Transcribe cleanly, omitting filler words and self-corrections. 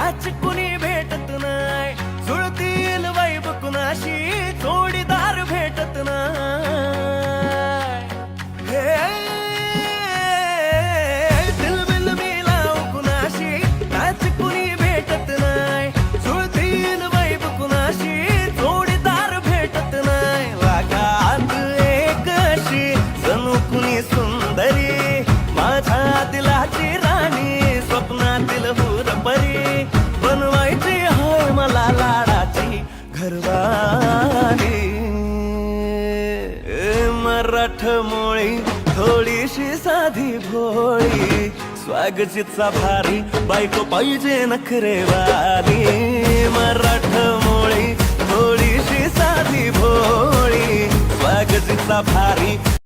त्याची कुणी भेटत नाही. जुळतील वैब कुणाशी जोडीदार भेटत नाही. हे दिलबिल मी लावू कुणाशी त्याची कुणी भेटत नाही. जुळतील वैब कुणाशी जोडीदार भेटत नाही. लागात एक अशी जणू कुणी सुंदरी माझ्या दिलाची राणी स्वप्नातील हुरपरी बनवायची हाय मला लाडाची घरवाली. मराठमोळी थोडीशी साधी भोळी स्वागतीचा भारी बायको पाहिजे नखरेवाली. मराठमोळी थोडीशी साधी भोळी स्वागतीचा भारी